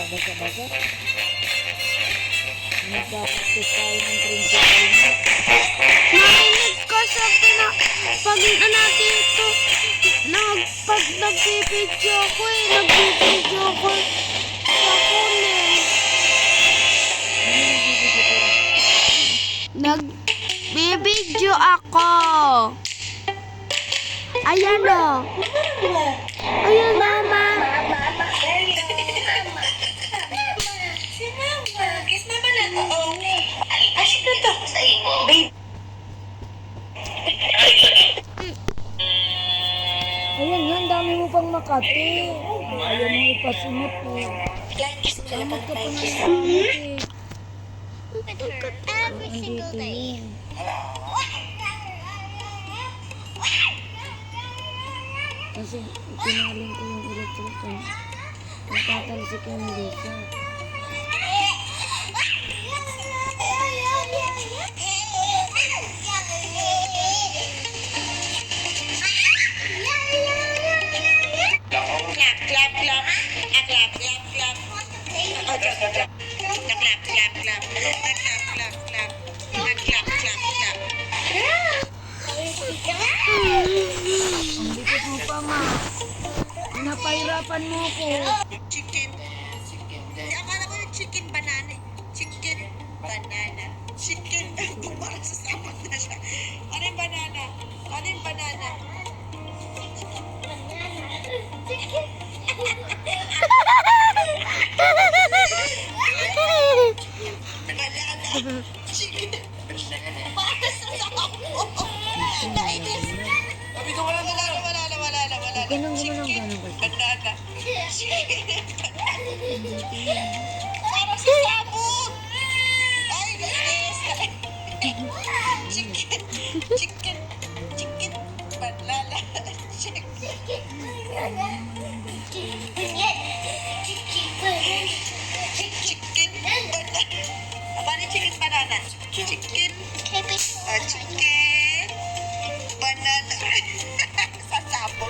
basa-basa. Nagkakapit tayo ng principal mo. Narinig ko sa pag natin ito, pag nagbibidyo ako nagbibidyo ako sa kunin. Nagbibidyo ako. Ayan o. Ayan mama. Si mama. Kiss mama na. Oo. Asin na to. Babe. Ayan yan, dami mo pang makati. Ayaw mo ipasunod po. Salamat ka pa ng samot Every single day. Kasi ipinaling ko yung electric fan. Natatalsik yung Melissa. Clap, clap, clap. Clap, clap, clap. Clap, clap, clap. Clap, clap, clap. Clap, clap, clap. Ang likot mo pa, ma. Pinapahirapan mo ko. Chicken. Akala ko yung chicken banana. Chicken banana. Chicken. Parang sasabot na siya. Ano yung banana? Ano yung banana? Chicken. Banana. Chicken. Parang sasabot. Nainis. Sabi ko wala na. Huwag ka nang gumanong ba? Banana. Parang sasabog! Ay, guys! Chicken. Banana. Chicken. Chicken. Banana. Paano yung chicken banana? Chicken. Chicken. Banana. Sasabog.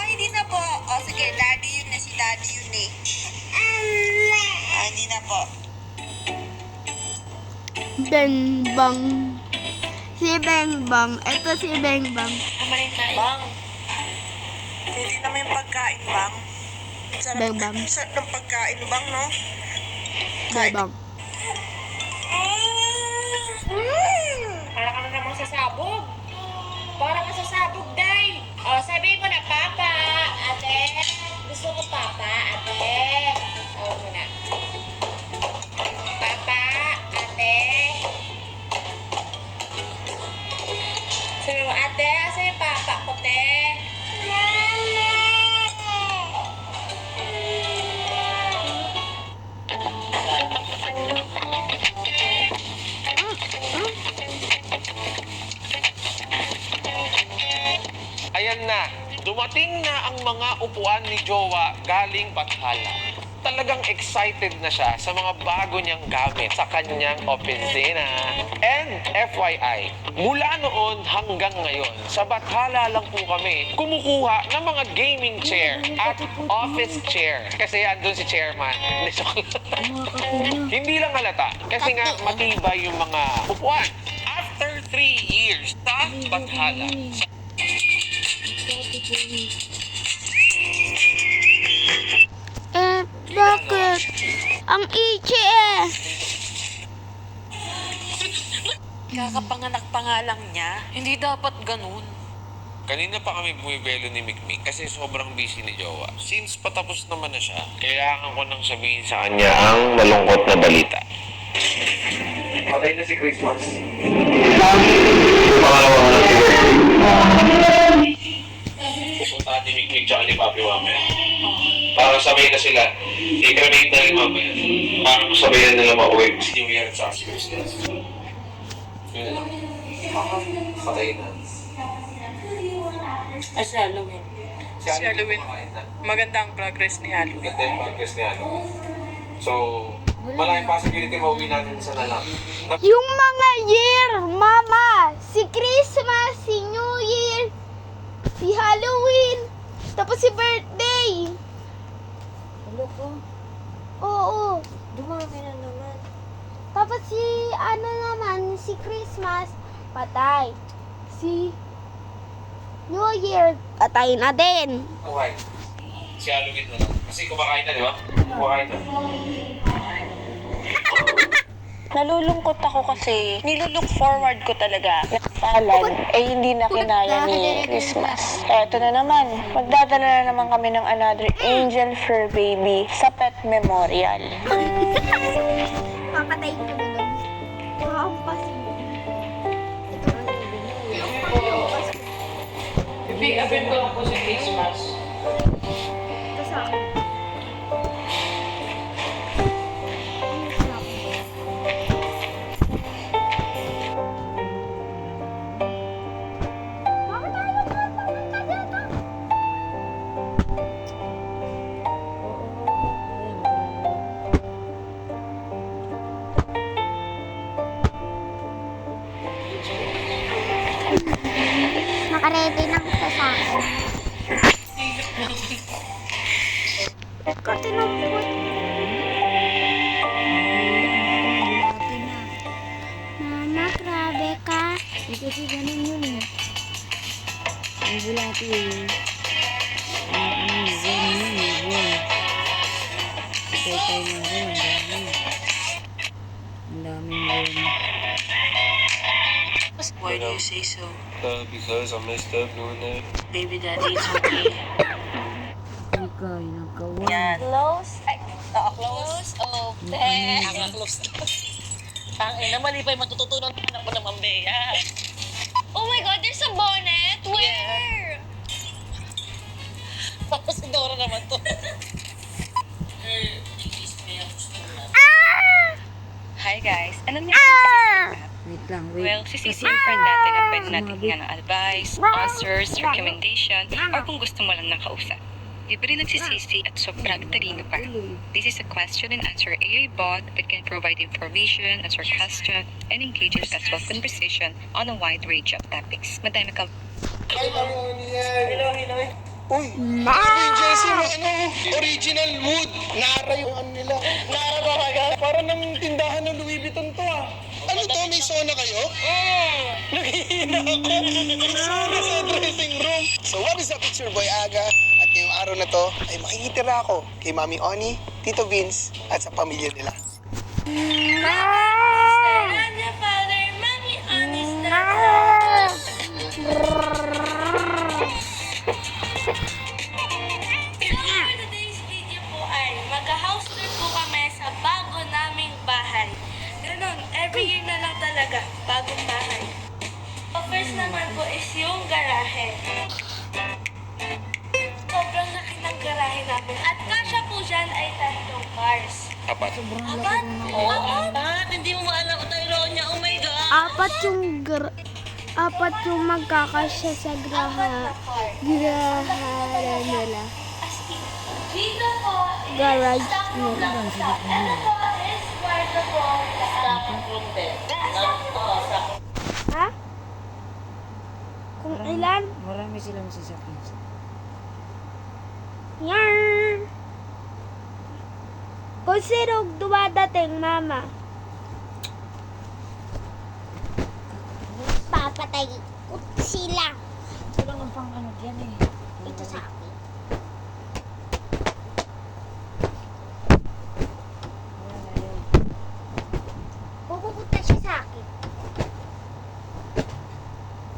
Hindi na po. Sige, daddy yun na. Si daddy yun eh. Hindi na po. Bengbang. Si Bengbang. Ito si Bengbang. Bang. Hindi naman yung pagkain, bang. Bengbang. Sarap ng pagkain, bang, no? Bengbang. Para ka na namang sasabog. Para ka sasabog, Day. Sabihin mo na, Papa, Ate. Gusto ko, Papa, Ate. Tawag mo na. Papa, Ate. Sabi mo, Ate, asa yung Papa ko, te? Ayan na, dumating na ang mga upuan ni Jowa galing Bathala. Talagang excited na siya sa mga bago niyang gamit sa kanyang opisina. And FYI, mula noon hanggang ngayon, sa Bathala lang po kami kumukuha ng mga gaming chair at office chair. Kasi andun si chairman. Hindi lang halata, kasi nga matibay yung mga upuan. After 3 years sa Bathala, Bakit? Ang ichi Kakapanganak pa nga lang niya. Hindi dapat ganun. kanina pa kami bumibelo ni Mikmik kasi sobrang busy ni Jowa. Since patapos naman na siya, kailangan ko nang sabihin sa kanya ang malungkot na balita. Patay na si Christmas. Pangalawa na pupunta ni Mikmik tsaka ni Papi mamaya. Para sabay na sila. I-grenade na rin mamaya. Para masabayan nila mauwi si New Year at si Christmas. Yun na lang. Patay na. Si Halloween. Si Halloween. Maganda ang progress ni Halloween. Ganda yung podcast niya, no? So, malaking possibility mauwi natin sa nalang. Yung mga year, mama. Si Christmas, si New Year, si Halloween, tapos si birthday. Ulo ko. Oo. Dumami na naman. Tapos si, si Christmas, patay. Si New Year, patay na din. Kuhay. Si Halloween mo na. Kasi kumakain na, di ba? Kumakain na. Nalulungkot ako kasi nilulook forward ko talaga na salad eh hindi na kinaya ni Christmas. Ito na naman, magdadala na naman kami ng another angel fur baby sa pet memorial. Papatayin ko na doon. Makampasin mo. Ibig ko lang po si Christmas. Ito sa akin. Bakit ayaw ka pumunta dito? Nakaredy na kita sa akin. Ikaw tinupot. Mama, grabe ka. Eh, kasi ganun yun eh. Ang bulati eh. Ano, zone yun eh, zone. Patay na zone, ang dami. Ang daming zone. Why do you say so? Because I messed up doing that. Baby daddy, it's okay. Ikaw, nagkawa. Yan. Close. Ay, close. Open. Close. Tangina, mali pa yung matututunan ng anak ko ng Mambea. Oh my God, there's a bonnet. Where? Tapos si Dora naman to. Hi guys! Ano niyo ang Wait lang, wait. Well, si Sisi yung friend natin na pwede natin hingan ng advice, answers, recommendation, or kung gusto mo lang ng kausap. Libre lang si Sisi at sobrang talino pa. This is a question and answer AI bot that can provide information, answer questions, and engage in casual conversation on a wide range of topics. Madami ka Uy! Ano yung Jessie mo? Original wood! Nara yung ano nila. Nara ba kaga? Para ng tindahan ng Louis Vuitton to ah. Ano to? May sauna kayo? Naghihina ako. May sauna sa dressing room. So what is up? It's your boy Aga. At ngayong araw na to ay makikitira ako kay Mami Oni, Tito Vince at sa pamilya nila. Today's video po ay mag-house tour po kami sa bago naming bahay. Ganun, every year na lang talaga, bagong bahay. So first naman po is yung garahe. Sobrang laki ng garahe namin. At kasya po dyan ay 3 cars. Apat. Apat? Apat, hindi mo maalam ko tayo niya. Oh my God. Apat yung magkakasya sa graha nila. As in, dito po is Garage stock room lang siya. Ano po is kwarto po. Stock room din. Ha? Kung ilan? Marami silang sasakyan. Yan! Kung sino dumadating, mama. Papatay ko sila. Wala nang pang ano dyan eh. Ito sa akin. Wala na yun. Pupunta siya sa akin.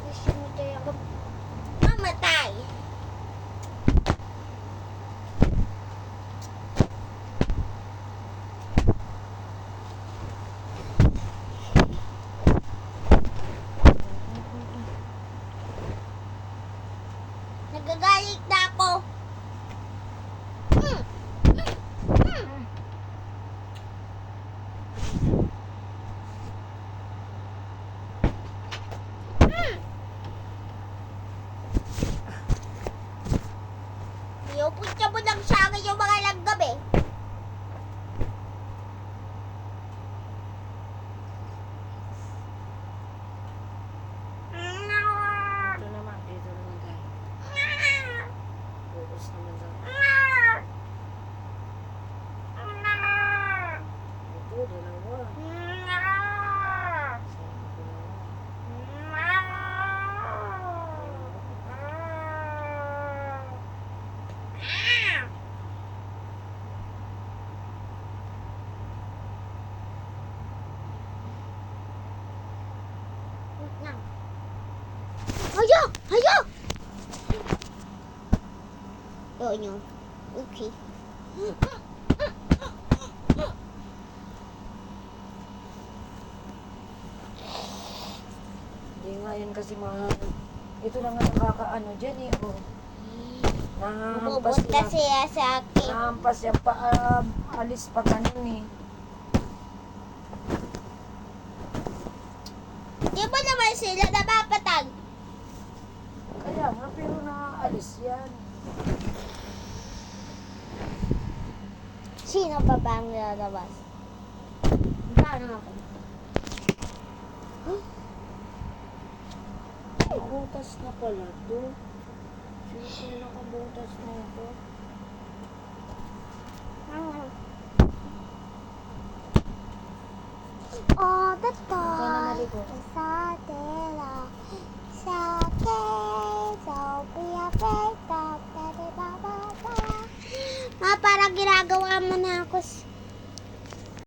Gusto mo tayo mamatay. Nagagalit na ako. Iupunta mo lang sa akin yung mga langgam eh. Dito naman tayo. Focus naman sa... Oo nyo. Okay. Hindi nga yan kasi mga... Ito na nga nakakaano dyan eh. Oh. Nahampas Pupunta yan. siya sa akin. Nahampas yan pa, alis pa ganun eh. Di ba naman sila napapatag? Kaya nga, pero naalis yan. Sino pa ba ang lalabas? Paano ako? Nakabutas na pala to. Sino nakabutas na ito? All the Magkano time naliko? sa tela sa case, so be afraid of the baba. Ma, parang ginagawa mo na ako